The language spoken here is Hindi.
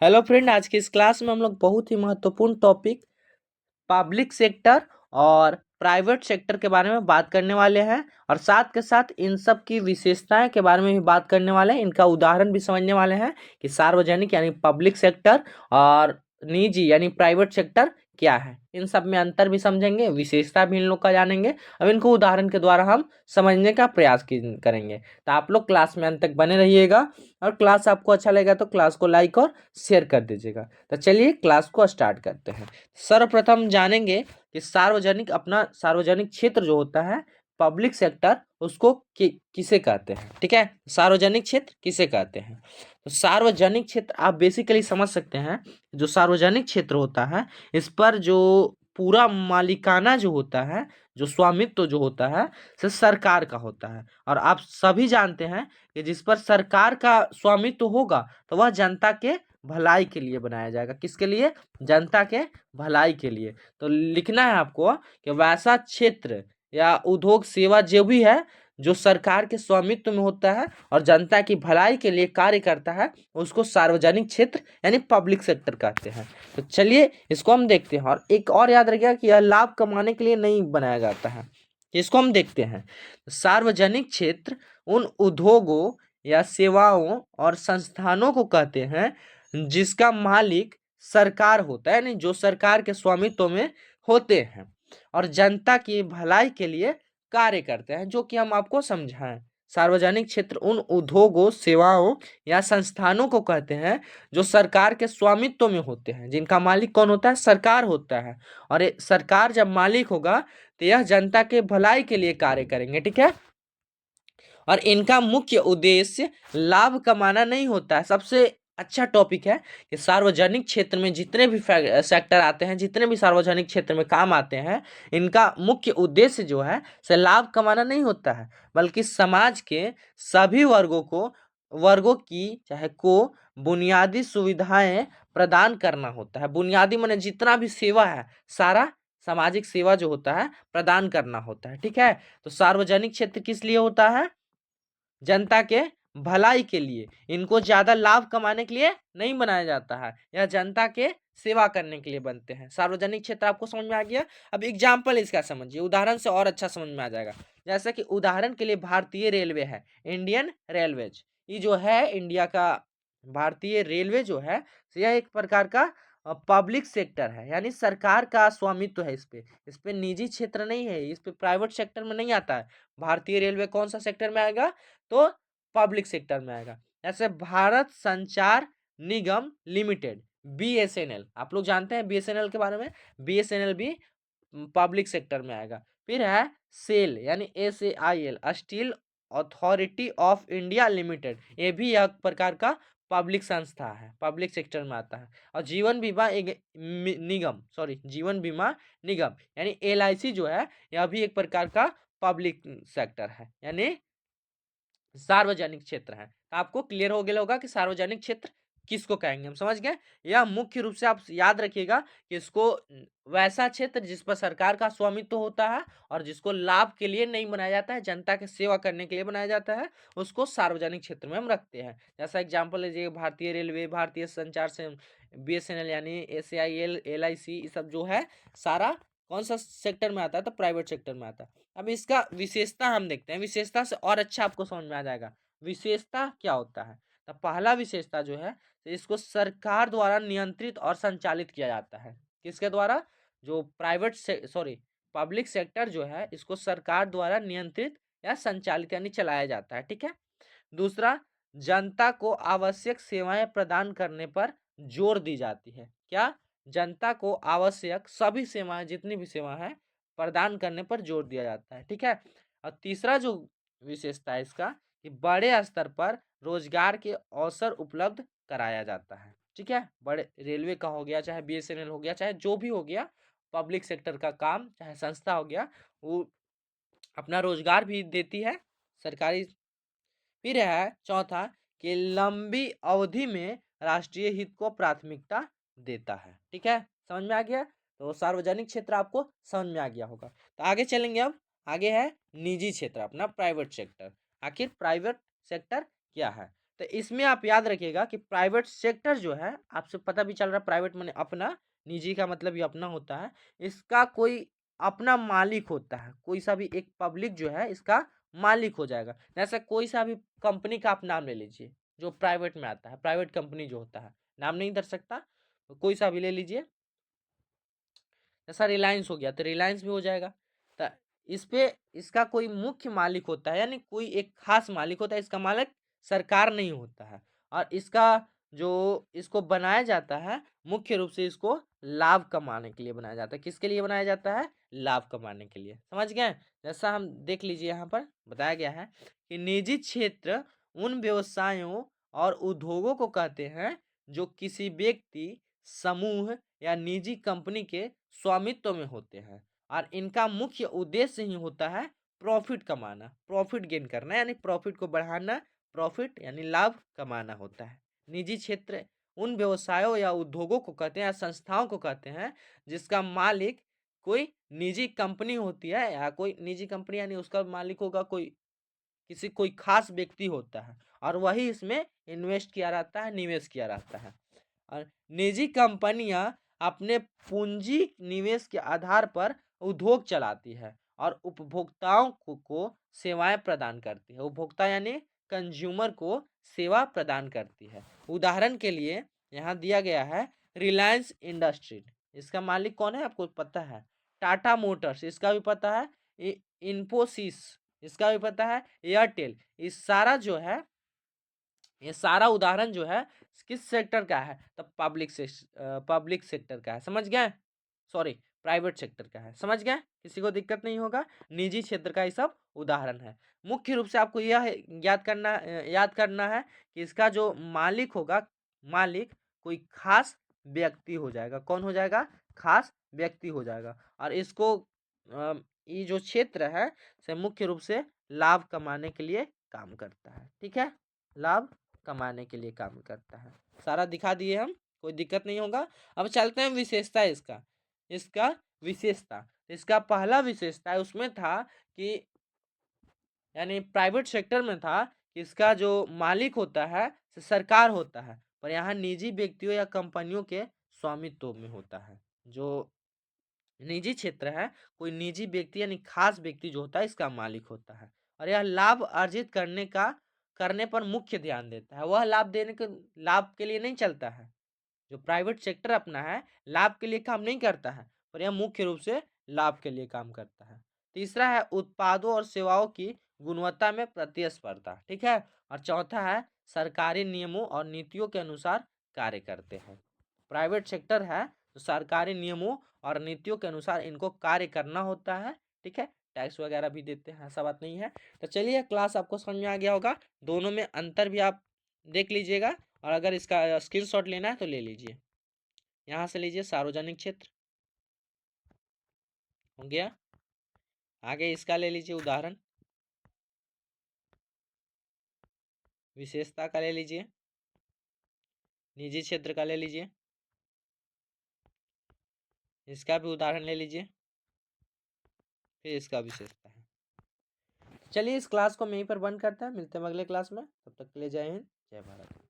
हेलो फ्रेंड, आज की इस क्लास में हम लोग बहुत ही महत्वपूर्ण टॉपिक पब्लिक सेक्टर और प्राइवेट सेक्टर के बारे में बात करने वाले हैं और साथ के साथ इन सब की विशेषताएं के बारे में भी बात करने वाले हैं। इनका उदाहरण भी समझने वाले हैं कि सार्वजनिक यानी पब्लिक सेक्टर और निजी यानी प्राइवेट सेक्टर क्या है। इन सब में अंतर भी समझेंगे, विशेषता भी इन लोग का जानेंगे। अब इनको उदाहरण के द्वारा हम समझने का प्रयास करेंगे। तो आप लोग क्लास में अंत तक बने रहिएगा और क्लास आपको अच्छा लगेगा तो क्लास को लाइक और शेयर कर दीजिएगा। तो चलिए क्लास को स्टार्ट करते हैं। सर्वप्रथम जानेंगे कि सार्वजनिक क्षेत्र जो होता है, पब्लिक सेक्टर, उसको किसे कहते हैं। ठीक है, सार्वजनिक क्षेत्र किसे कहते हैं। तो सार्वजनिक क्षेत्र आप बेसिकली समझ सकते हैं, जो सार्वजनिक क्षेत्र होता है इस पर जो पूरा मालिकाना जो होता है, जो स्वामित्व जो होता है, से सरकार का होता है। और आप सभी जानते हैं कि जिस पर सरकार का स्वामित्व होगा तो वह जनता के भलाई के लिए बनाया जाएगा। किसके लिए? जनता के भलाई के लिए। तो लिखना है आपको कि वैसा क्षेत्र या उद्योग सेवा जो भी है जो सरकार के स्वामित्व में होता है और जनता की भलाई के लिए कार्य करता है, उसको सार्वजनिक क्षेत्र यानी पब्लिक सेक्टर कहते हैं। तो चलिए इसको हम देखते हैं। और एक और याद रखिएगा कि यह लाभ कमाने के लिए नहीं बनाया जाता है। इसको हम देखते हैं। सार्वजनिक क्षेत्र उन उद्योगों या सेवाओं और संस्थानों को कहते हैं जिसका मालिक सरकार होता है, यानी जो सरकार के स्वामित्व में होते हैं और जनता की भलाई के लिए कार्य करते हैं, जो कि हम आपको समझाएं। सार्वजनिक क्षेत्र उन उद्योगों, सेवाओं या संस्थानों को कहते हैं जो सरकार के स्वामित्व में होते हैं, जिनका मालिक कौन होता है? सरकार होता है। और सरकार जब मालिक होगा तो यह जनता के भलाई के लिए कार्य करेंगे। ठीक है, और इनका मुख्य उद्देश्य लाभ कमाना नहीं होता है। सबसे अच्छा टॉपिक है कि सार्वजनिक क्षेत्र में जितने भी सेक्टर आते हैं, जितने भी सार्वजनिक क्षेत्र में काम आते हैं, इनका मुख्य उद्देश्य जो है से लाभ कमाना नहीं होता है, बल्कि समाज के सभी वर्गों की चाहे को बुनियादी सुविधाएं प्रदान करना होता है। बुनियादी माने जितना भी सेवा है, सारा सामाजिक सेवा जो होता है प्रदान करना होता है। ठीक है, तो सार्वजनिक क्षेत्र किस लिए होता है? जनता के भलाई के लिए। इनको ज्यादा लाभ कमाने के लिए नहीं बनाया जाता है, यह जनता के सेवा करने के लिए बनते हैं। सार्वजनिक क्षेत्र आपको समझ में आ गया। अब एग्जाम्पल इसका समझिए, उदाहरण से और अच्छा समझ में आ जाएगा। जैसे कि उदाहरण के लिए भारतीय रेलवे है, इंडियन रेलवेज। ये जो है इंडिया का भारतीय रेलवे जो है, यह एक प्रकार का पब्लिक सेक्टर है, यानी सरकार का स्वामित्व है। इस पे निजी क्षेत्र नहीं है, इस पे प्राइवेट सेक्टर में नहीं आता है। भारतीय रेलवे कौन सा सेक्टर में आएगा? तो पब्लिक सेक्टर में आएगा। जैसे भारत संचार निगम लिमिटेड, बीएसएनएल, आप लोग जानते हैं बीएसएनएल के बारे में। बीएसएनएल भी पब्लिक सेक्टर में आएगा। फिर है सेल यानी SAIL, steel authority of India limited, ये भी एक प्रकार का पब्लिक संस्था है, पब्लिक सेक्टर में आता है। और जीवन बीमा जीवन बीमा निगम यानी LIC जो है, यह भी एक प्रकार का पब्लिक सेक्टर है, यानी सार्वजनिक क्षेत्र है। तो आपको क्लियर हो गया होगा कि सार्वजनिक क्षेत्र किसको कहेंगे, हम समझ गए। यह मुख्य रूप से आप याद रखिएगा कि इसको वैसा क्षेत्र जिस पर सरकार का स्वामित्व होता है और जिसको लाभ के लिए नहीं बनाया जाता है, जनता की सेवा करने के लिए बनाया जाता है, उसको सार्वजनिक क्षेत्र में हम रखते हैं। जैसा एग्जाम्पल लीजिए, भारतीय रेलवे, भारतीय संचार से BSNL यानी SAIL, LIC, ये सब जो है सारा कौन सा सेक्टर में आता है? तो प्राइवेट सेक्टर में आता है। अब इसका विशेषता हम देखते हैं, विशेषता से और अच्छा आपको समझ में आ जाएगा विशेषता क्या होता है। तो पहला विशेषता जो है, तो इसको सरकार द्वारा नियंत्रित और संचालित किया जाता है। किसके द्वारा? जो पब्लिक सेक्टर जो है, इसको सरकार द्वारा नियंत्रित या संचालित यानी चलाया जाता है। ठीक है। दूसरा, जनता को आवश्यक सेवाएं प्रदान करने पर जोर दी जाती है। क्या? जनता को आवश्यक सभी सेवाएं, जितनी भी सेवा है, प्रदान करने पर जोर दिया जाता है। ठीक है। और तीसरा जो विशेषता है इसका, कि बड़े स्तर पर रोजगार के अवसर उपलब्ध कराया जाता है। ठीक है, बड़े रेलवे का हो गया, चाहे BSNL हो गया, चाहे जो भी हो गया पब्लिक सेक्टर का काम, चाहे संस्था हो गया, वो अपना रोजगार भी देती है सरकारी। फिर है चौथा, कि लंबी अवधि में राष्ट्रीय हित को प्राथमिकता देता है। ठीक है, समझ में आ गया। तो सार्वजनिक क्षेत्र आपको समझ में आ गया होगा। तो आगे चलेंगे। अब आगे है निजी क्षेत्र, अपना प्राइवेट सेक्टर। आखिर प्राइवेट सेक्टर क्या है? तो इसमें आप याद रखिएगा कि प्राइवेट सेक्टर जो है, आपसे पता भी चल रहा है प्राइवेट माने अपना, निजी का मतलब ये अपना होता है। इसका कोई अपना मालिक होता है, कोई सा भी एक पब्लिक जो है इसका मालिक हो जाएगा। जैसे कोई सा भी कंपनी का आप नाम ले लीजिए जो प्राइवेट में आता है, प्राइवेट कंपनी जो होता है, नाम नहीं धर सकता, तो कोई सा भी ले लीजिए। जैसा रिलायंस हो गया तो रिलायंस भी हो जाएगा। तो इस पे इसका कोई मुख्य मालिक होता है, यानी कोई एक खास मालिक होता है, इसका मालिक सरकार नहीं होता है। और इसका जो इसको बनाया जाता है मुख्य रूप से इसको लाभ कमाने के लिए बनाया जाता है। किसके लिए बनाया जाता है? लाभ कमाने के लिए। समझ गए? जैसा हम देख लीजिए यहाँ पर बताया गया है कि निजी क्षेत्र उन व्यवसायों और उद्योगों को कहते हैं जो किसी व्यक्ति, समूह या निजी कंपनी के स्वामित्व में होते हैं, और इनका मुख्य उद्देश्य ही होता है प्रॉफिट कमाना, प्रॉफिट गेन करना, यानी प्रॉफिट को बढ़ाना, प्रॉफिट यानी लाभ कमाना होता है। निजी क्षेत्र उन व्यवसायों या उद्योगों को कहते हैं या संस्थाओं को कहते हैं जिसका मालिक कोई निजी कंपनी होती है, या कोई निजी कंपनी यानी उसका मालिक होगा कोई किसी कोई खास व्यक्ति होता है, और वही इसमें इन्वेस्ट किया रहता है, निवेश किया रहता है। और निजी कंपनियां अपने पूंजी निवेश के आधार पर उद्योग चलाती है और उपभोक्ताओं को सेवाएं प्रदान करती है। उपभोक्ता यानी कंज्यूमर को सेवा प्रदान करती है। उदाहरण के लिए यहाँ दिया गया है रिलायंस इंडस्ट्री, इसका मालिक कौन है आपको पता है? टाटा मोटर्स, इसका भी पता है। इन्फोसिस, इसका भी पता है। एयरटेल, इस सारा जो है, ये सारा उदाहरण जो है किस सेक्टर का है? तो पब्लिक सेक्टर का है। समझ गए? सॉरी, प्राइवेट सेक्टर का है। समझ गए? किसी को दिक्कत नहीं होगा। निजी क्षेत्र का ये सब उदाहरण है। मुख्य रूप से आपको यह याद करना है कि इसका जो मालिक होगा, मालिक कोई खास व्यक्ति हो जाएगा। कौन हो जाएगा? खास व्यक्ति हो जाएगा। और इसको ये जो क्षेत्र है से मुख्य रूप से लाभ कमाने के लिए काम करता है। ठीक है, लाभ कमाने के लिए काम करता है। सारा दिखा दिए हम, कोई दिक्कत नहीं होगा। अब चलते हैं विशेषता इसका। इसका विशेषता, इसका पहला विशेषता है उसमें था कि यानी प्राइवेट सेक्टर में था कि इसका जो मालिक होता है सरकार होता है, पर यहाँ निजी व्यक्तियों या कंपनियों के स्वामित्व में होता है। जो निजी क्षेत्र है, कोई निजी व्यक्ति यानी खास व्यक्ति जो होता है इसका मालिक होता है, और यह लाभ अर्जित करने पर मुख्य ध्यान देता है। वह लाभ के लिए नहीं चलता है। जो प्राइवेट सेक्टर अपना है लाभ के लिए काम नहीं करता है, पर यह मुख्य रूप से लाभ के लिए काम करता है। तीसरा है उत्पादों और सेवाओं की गुणवत्ता में प्रतिस्पर्धा। ठीक है। और चौथा है सरकारी नियमों और नीतियों के अनुसार कार्य करते हैं। प्राइवेट सेक्टर है तो सरकारी नियमों और नीतियों के अनुसार इनको कार्य करना होता है। ठीक है, टैक्स वगैरह भी देते हैं, ऐसा बात नहीं है। तो चलिए, क्लास आपको समझ में आ गया होगा। दोनों में अंतर भी आप देख लीजिएगा, और अगर इसका स्क्रीनशॉट लेना है तो ले लीजिए। यहाँ से लीजिए सार्वजनिक क्षेत्र हो गया। आगे इसका ले लीजिए उदाहरण, विशेषता का ले लीजिए, निजी क्षेत्र का ले लीजिए, इसका भी उदाहरण ले लीजिए, फिर इसका विशेषता है। चलिए, इस क्लास को मैं यहीं पर बंद करता है। मिलते हैं अगले क्लास में, तब तक के लिए जय हिंद, जय भारत।